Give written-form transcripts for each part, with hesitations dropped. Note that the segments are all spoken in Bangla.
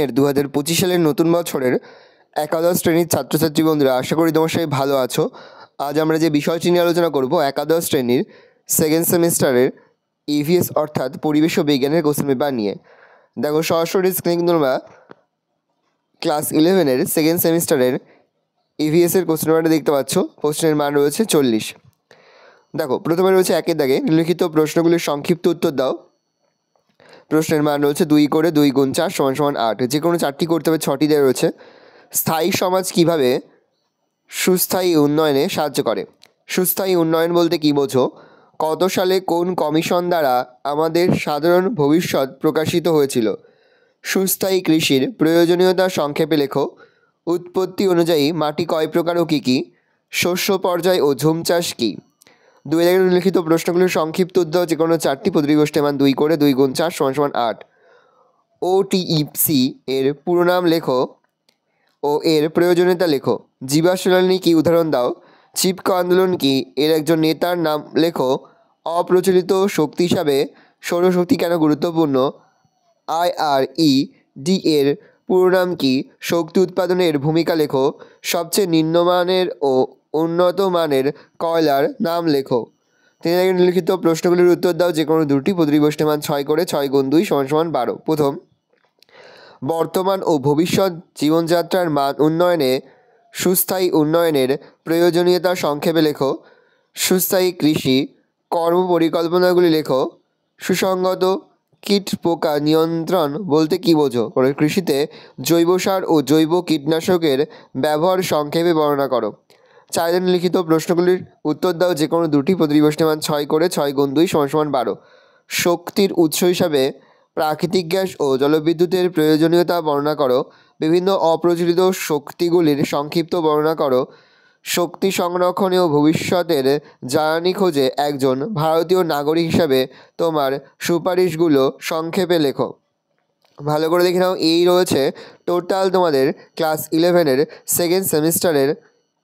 মেহের 2025 সালের নতুন বছরের একাদশ শ্রেণীর ছাত্রছাত্রী বন্ধুরা, আশা করি তোমার সবাই ভালো আছো। আজ আমরা যে বিষয়টি নিয়ে আলোচনা করব একাদশ শ্রেণীর সেকেন্ড সেমিস্টারের ইভিএস অর্থাৎ পরিবেশ ও বিজ্ঞানের কোশ্চেন পেপার নিয়ে। দেখো সরাসরি স্ক্রিন তোমরা ক্লাস 11-এর সেকেন্ড সেমিস্টারের ইভিএসের কোশ্চেন পেপারটা দেখতে পাচ্ছ। প্রশ্নের মান রয়েছে 40। দেখো প্রথমে রয়েছে একের দাগে নিম্নলিখিত প্রশ্নগুলির সংক্ষিপ্ত উত্তর দাও। প্রশ্নের মান রয়েছে 2 করে 2 গুণ 4 সমান 8। যে কোনো 4টি করতে হবে, 6টি দেওয়া রয়েছে। স্থায়ী সমাজ কিভাবে সুস্থায়ী উন্নয়নে সাহায্য করে? সুস্থায়ী উন্নয়ন বলতে কী বোঝো? কত সালে কোন কমিশন দ্বারা আমাদের সাধারণ ভবিষ্যৎ প্রকাশিত হয়েছিল? সুস্থায়ী কৃষির প্রয়োজনীয়তা সংক্ষেপে লেখো। উৎপত্তি অনুযায়ী মাটি কয় প্রকার ও কী কী? শস্য পর্যায় ও ঝুম চাষ কী? 2 জায়গায় উল্লিখিত প্রশ্নগুলির সংক্ষিপ্ত উত্তর যে কোনো 4টি, প্রতিটি প্রশ্নের মান 2 করে 2 গুণ 4 সমান 8। ওটিইপসি এর পুরো নাম লেখো ও এর প্রয়োজনীয়তা লেখো। জীবাশ্মজ্বালানি কি উদাহরণ দাও। চিপকো আন্দোলন কি, এর একজন নেতার নাম লেখো। অপ্রচলিত শক্তি হিসাবে সৌরশক্তি কেন গুরুত্বপূর্ণ? IRED এর পুরো নাম কি? শক্তি উৎপাদনের ভূমিকা লেখো। সবচেয়ে নিম্নমানের ও উন্নত মানের কয়লার নাম লেখো। 3 জায়গায় উল্লিখিত প্রশ্নগুলির উত্তর দাও যে কোনো 2টি, প্রতিটি প্রশ্নের মান 6 করে 6 গুণ 2 সমান 12। প্রথম, বর্তমান ও ভবিষ্যৎ জীবনযাত্রার মান উন্নয়নে সুস্থায়ী উন্নয়নের প্রয়োজনীয়তা সংক্ষেপে লেখো। সুস্থায়ী কৃষি কর্মপরিকল্পনাগুলি লেখো। সুসংগত কীট পোকা নিয়ন্ত্রণ বলতে কী বোঝো? কৃষিতে জৈব সার ও জৈব কীটনাশকের ব্যবহার সংক্ষেপে বর্ণনা করো। 4 জায়গায় লিখিত প্রশ্নগুলির উত্তর দাও যে কোনো 2টি, প্রতিটি প্রশ্নের মান 6 করে 6 গুণ 2 সমান 12। শক্তির উৎস হিসাবে প্রাকৃতিক গ্যাস ও জলবিদ্যুতের প্রয়োজনীয়তা বর্ণনা করো। বিভিন্ন অপ্রচলিত শক্তিগুলির সংক্ষিপ্ত বর্ণনা করো। শক্তি সংরক্ষণে ও ভবিষ্যতের জ্বালানি খোঁজে একজন ভারতীয় নাগরিক হিসাবে তোমার সুপারিশগুলো সংক্ষেপে লেখো। ভালো করে দেখে নাও, এই রয়েছে টোটাল তোমাদের ক্লাস 11-এর সেকেন্ড সেমিস্টারের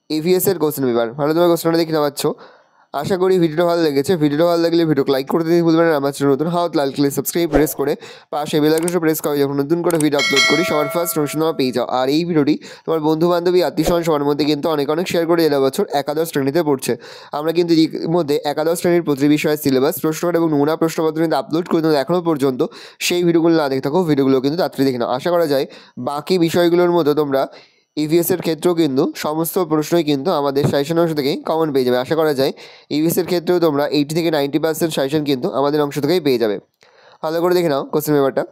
ইভিএসের কোশ্চেন পেপার। ভালো তোমার কোশ্চেনটা দেখে নেওয়াচ্ছ। আশা করি ভিডিওটা ভালো লেগেছে। ভিডিওটা ভালো লাগলে ভিডিওকে লাইক করতে ভুলবেন না। আমার চ্যানেল নতুন হাত লাল ক্লিক সাবস্ক্রাইব প্রেস করে পাশে বেল আইকনটা প্রেস করে যখন নতুন করে ভিডিও আপলোড করি সবার ফার্স্ট নোটিফিকেশন পেয়ে যাও। আর এই ভিডিওটি তোমার বন্ধু বান্ধবী আত্মীয়স্বজন সবার মধ্যে কিন্তু অনেক শেয়ার করে দেওয়া। বছর একাদশ শ্রেণীতে পড়ছে, আমরা কিন্তু এর মধ্যে একাদশ শ্রেণীর প্রতিটি বিষয়ের সিলেবাস, প্রশ্নকার এবং নমুনা প্রশ্নপত্র কিন্তু আপলোড করে দেবো। এখনও পর্যন্ত সেই ভিডিওগুলো না দেখে থাকো, ভিডিওগুলো কিন্তু তাড়াতাড়ি দেখে নাও। আশা করা যায় বাকি বিষয়গুলোর মতো তোমরা ইভিএসের ক্ষেত্রেও কিন্তু সমস্ত প্রশ্নই কিন্তু আমাদের সাজেশন অংশ থেকেই কমন পেয়ে যাবে। আশা করা যায় ইভিএসের ক্ষেত্রেও তোমরা 80 থেকে 90% সাজেশন কিন্তু আমাদের অংশ থেকেই পেয়ে যাবে। ভালো করে দেখে নাও কোশ্চেন পেপারটা।